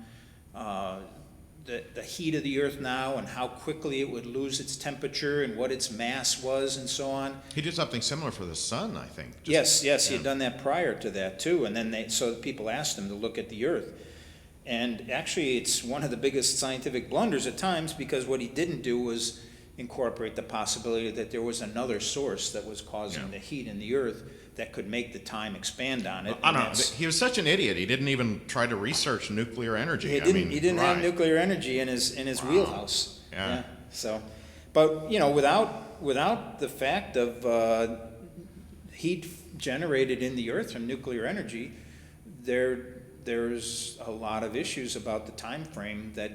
S1: the heat of the earth now, and how quickly it would lose its temperature, and what its mass was, and so on.
S2: He did something similar for the sun, I think.
S1: Yes, he
S2: yeah.
S1: had done that prior to that too, and then so people asked him to look at the earth. And actually, it's one of the biggest scientific blunders at times, because what he didn't do was incorporate the possibility that there was another source that was causing
S2: Yeah.
S1: the heat in the earth that could make the time expand on it.
S2: I
S1: and
S2: don't know.
S1: that's-
S2: He was such an idiot. He didn't even try to research nuclear energy.
S1: He didn't have
S2: right.
S1: nuclear energy in his
S2: Wow.
S1: wheelhouse.
S2: Yeah.
S1: So, but without the fact of heat generated in the earth from nuclear energy, there's a lot of issues about the time frame that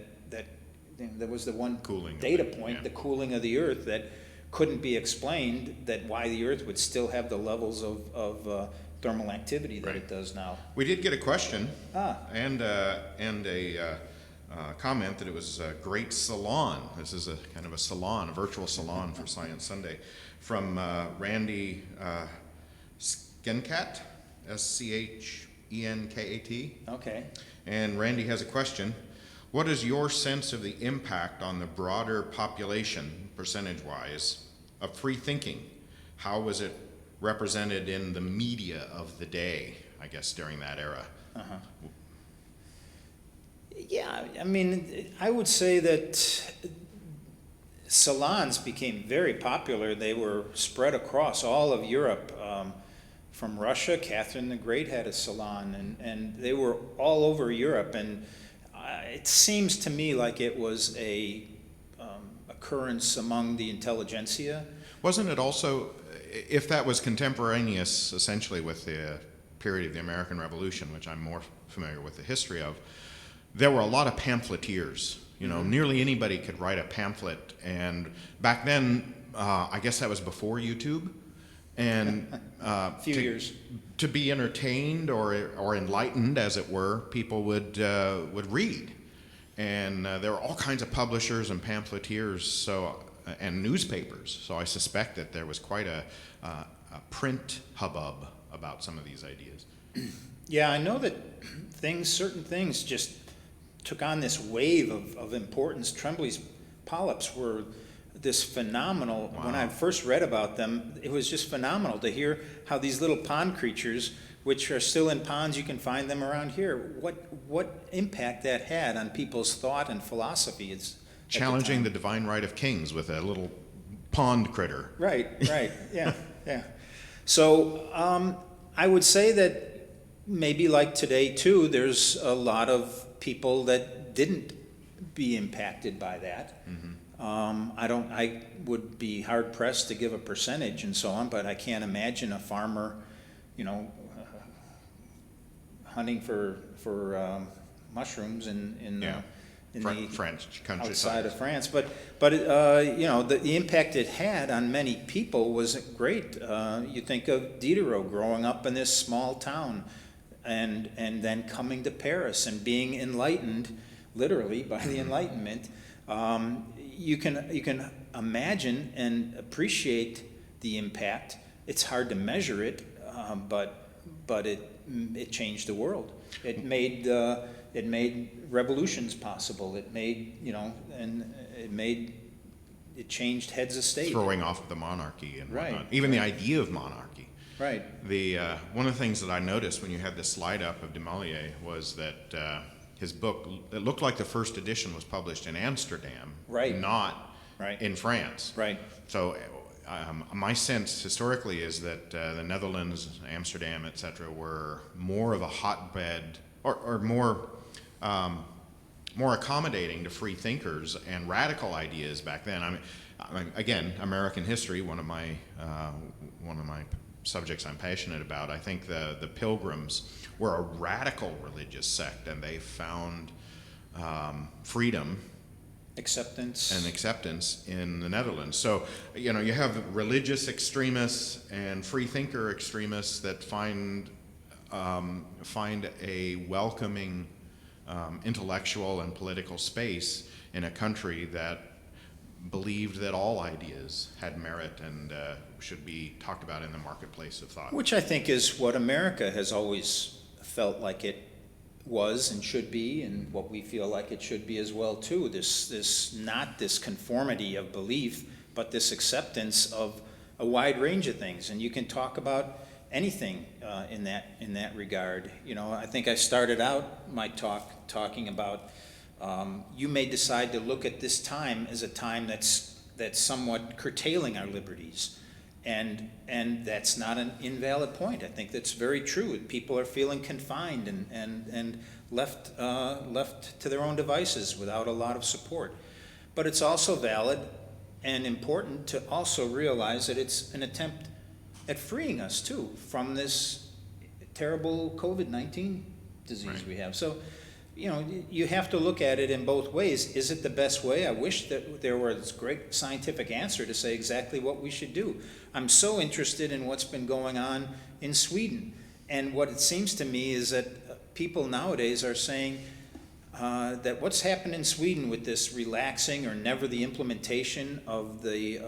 S1: was the one
S2: Cooling of
S1: data
S2: it,
S1: point,
S2: yeah.
S1: the cooling of the earth, that couldn't be explained, that why the earth would still have the levels of thermal activity that
S2: Right.
S1: it does now.
S2: We did get a question
S1: Ah.
S2: and a comment that it was a great salon. This is a kind of a salon, a virtual salon for Science Sunday, from Randy Skenkat, Schenkat.
S1: Okay.
S2: And Randy has a question. What is your sense of the impact on the broader population, percentage-wise, of free thinking? How was it represented in the media of the day, I guess, during that era?
S1: Uh-huh. Yeah, I mean, I would say that salons became very popular. They were spread across all of Europe. From Russia, Catherine the Great had a salon, and they were all over Europe. And it seems to me like it was a occurrence among the intelligentsia.
S2: Wasn't it also, if that was contemporaneous essentially with the period of the American Revolution, which I'm more familiar with the history of, there were a lot of pamphleteers. You know, nearly anybody could write a pamphlet, and back then, I guess that was before YouTube, and
S1: Few years.
S2: to be entertained or enlightened, as it were, people would read, and there were all kinds of publishers and pamphleteers, and newspapers. So I suspect that there was quite a print hubbub about some of these ideas.
S1: Yeah, I know that certain things just took on this wave of importance. Tremblay's polyps were this phenomenal,
S2: Wow.
S1: when I first read about them, it was just phenomenal to hear how these little pond creatures, which are still in ponds, you can find them around here, what impact that had on people's thought and philosophy. It's
S2: Challenging the divine right of kings with a little pond critter.
S1: Right, yeah, yeah. So I would say that maybe like today too, there's a lot of people that didn't be impacted by that. I would be hard pressed to give a percentage and so on, but I can't imagine a farmer, hunting for mushrooms in the
S2: French countryside.
S1: outside of France. But the impact it had on many people was great. You think of Diderot growing up in this small town, and then coming to Paris and being enlightened, literally by the Enlightenment. You can imagine and appreciate the impact. It's hard to measure it, but it changed the world. It made revolutions possible. It changed heads of state.
S2: Throwing off the monarchy and
S1: Right,
S2: whatnot. Even the idea of monarchy.
S1: Right.
S2: One of the things that I noticed when you had the slide up of Demalier was that his book, it looked like the first edition was published in Amsterdam,
S1: Right.
S2: not
S1: Right.
S2: in France.
S1: Right.
S2: So my sense historically is that the Netherlands, Amsterdam, etc., were more of a hotbed or more accommodating to free thinkers and radical ideas back then. I mean, again, American history, one of my subjects I'm passionate about. I think the Pilgrims were a radical religious sect, and they found freedom
S1: Acceptance.
S2: and acceptance in the Netherlands. So, you have religious extremists and free thinker extremists that find a welcoming intellectual and political space in a country that believed that all ideas had merit and should be talked about in the marketplace of thought.
S1: Which I think is what America has always felt like it was and should be, and what we feel like it should be as well too. This not this conformity of belief, but this acceptance of a wide range of things. And you can talk about anything in that regard. I think I started out my talk talking about you may decide to look at this time as a time that's somewhat curtailing our liberties. And that's not an invalid point. I think that's very true. People are feeling confined and left to their own devices without a lot of support. But it's also valid and important to also realize that it's an attempt at freeing us too from this terrible COVID-19 disease
S2: Right.
S1: we have. So, you have to look at it in both ways. Is it the best way? I wish that there were this great scientific answer to say exactly what we should do. I'm so interested in what's been going on in Sweden. And what it seems to me is that people nowadays are saying that what's happened in Sweden with this relaxing or never the implementation of the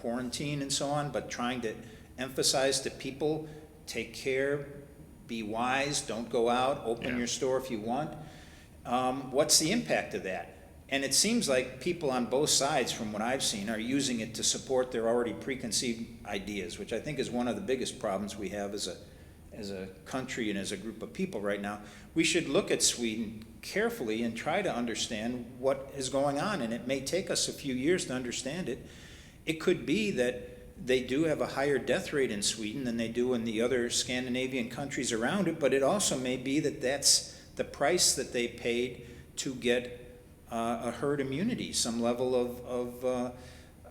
S1: quarantine and so on, but trying to emphasize to people, take care, be wise, don't go out, open your store if you want. What's the impact of that? And it seems like people on both sides, from what I've seen, are using it to support their already preconceived ideas, which I think is one of the biggest problems we have as a country and as a group of people right now, we should look at Sweden carefully and try to understand what is going on. And it may take us a few years to understand it. It could be that they do have a higher death rate in Sweden than they do in the other Scandinavian countries around it, but it also may be that that's the price that they paid to get a herd immunity, some level of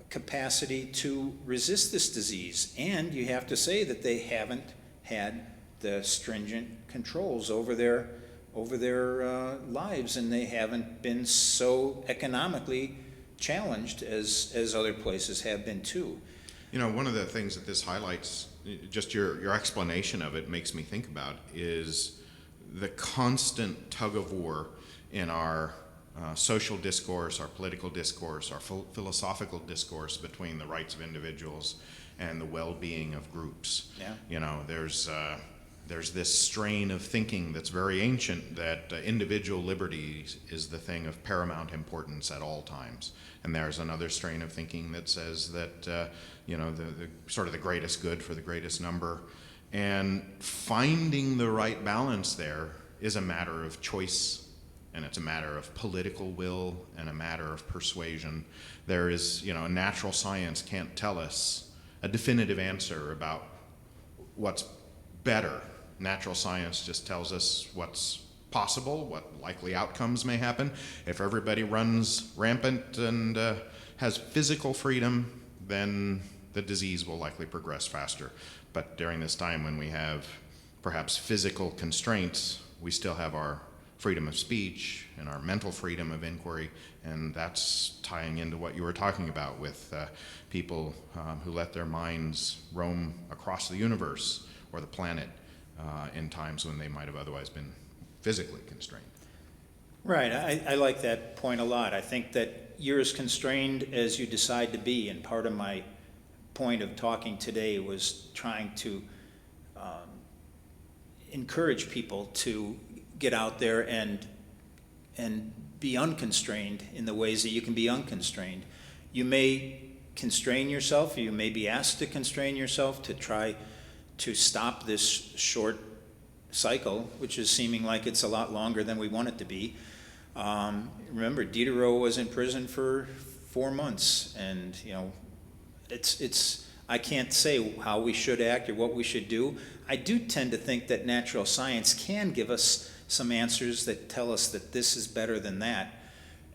S1: capacity to resist this disease. And you have to say that they haven't had the stringent controls over their lives, and they haven't been so economically challenged as other places have been too.
S2: You know, one of the things that this highlights, just your explanation of it makes me think about, is the constant tug of war in our social discourse, our political discourse, our philosophical discourse between the rights of individuals and the well-being of groups.
S1: Yeah.
S2: You know, there's this strain of thinking that's very ancient that individual liberty is the thing of paramount importance at all times. And there's another strain of thinking that says that, you know, the sort of the greatest good for the greatest number. And finding the right balance there is a matter of choice, and it's a matter of political will and a matter of persuasion. There is, you know, natural science can't tell us a definitive answer about what's better. Natural science just tells us what's possible, what likely outcomes may happen. If everybody runs rampant and has physical freedom, then the disease will likely progress faster. But during this time when we have perhaps physical constraints, we still have our freedom of speech and our mental freedom of inquiry, and that's tying into what you were talking about with people who let their minds roam across the universe or the planet in times when they might have otherwise been physically constrained.
S1: Right, I like that point a lot. I think that you're as constrained as you decide to be, and part of my point of talking today was trying to encourage people to get out there and be unconstrained in the ways that you can be unconstrained. You may constrain yourself, you may be asked to constrain yourself to try to stop this short cycle, which is seeming like it's a lot longer than we want it to be. Remember, Diderot was in prison for 4 months, and you know, it's I can't say how we should act or what we should do. I do tend to think that natural science can give us some answers that tell us that this is better than that.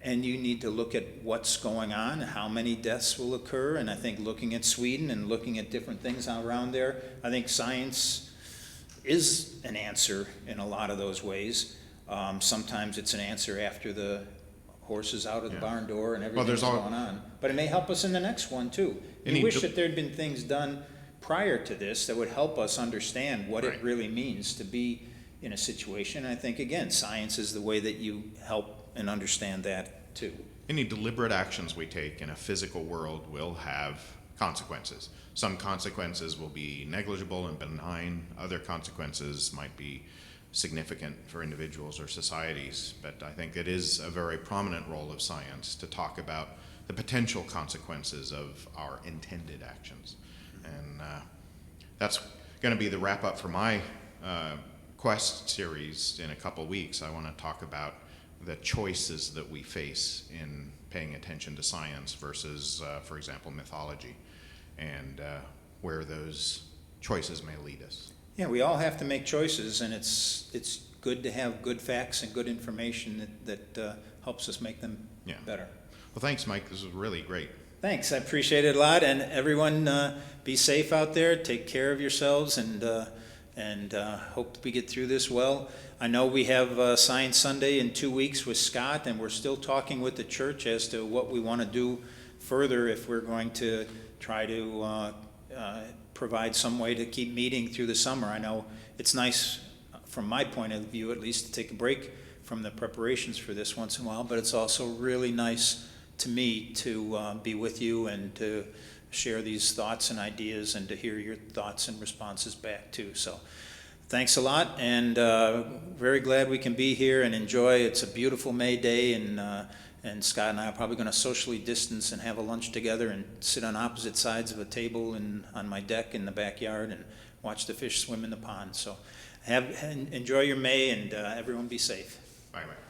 S1: And you need to look at what's going on, how many deaths will occur, and I think looking at Sweden and looking at different things around there, I think science is an answer in a lot of those ways. Sometimes it's an answer after the horse is out of the barn door and everything's going on. But it may help us in the next one too. You wish that there'd been things done prior to this that would help us understand what it really means to be in a situation. I think, again, science is the way that you help and understand that too.
S2: Any deliberate actions we take in a physical world will have consequences. Some consequences will be negligible and benign. Other consequences might be significant for individuals or societies. But I think it is a very prominent role of science to talk about the potential consequences of our intended actions. And that's going to be the wrap up for my Quest series in a couple weeks. I want to talk about the choices that we face in paying attention to science versus, for example, mythology, and where those choices may lead us.
S1: Yeah, we all have to make choices, and it's good to have good facts and good information that helps us make them better.
S2: Well, thanks, Mike. This was really great.
S1: Thanks. I appreciate it a lot, and everyone be safe out there. Take care of yourselves, and hope we get through this well. I know we have Science Sunday in 2 weeks with Scott, and we're still talking with the church as to what we want to do further if we're going to try to provide some way to keep meeting through the summer. I know it's nice, from my point of view at least, to take a break from the preparations for this once in a while, but it's also really nice to me to be with you and to share these thoughts and ideas and to hear your thoughts and responses back too. So thanks a lot, and very glad we can be here and enjoy. It's a beautiful May day, and Scott and I are probably going to socially distance and have a lunch together and sit on opposite sides of a table on my deck in the backyard and watch the fish swim in the pond. So enjoy your May, and everyone be safe.
S2: Bye, bye.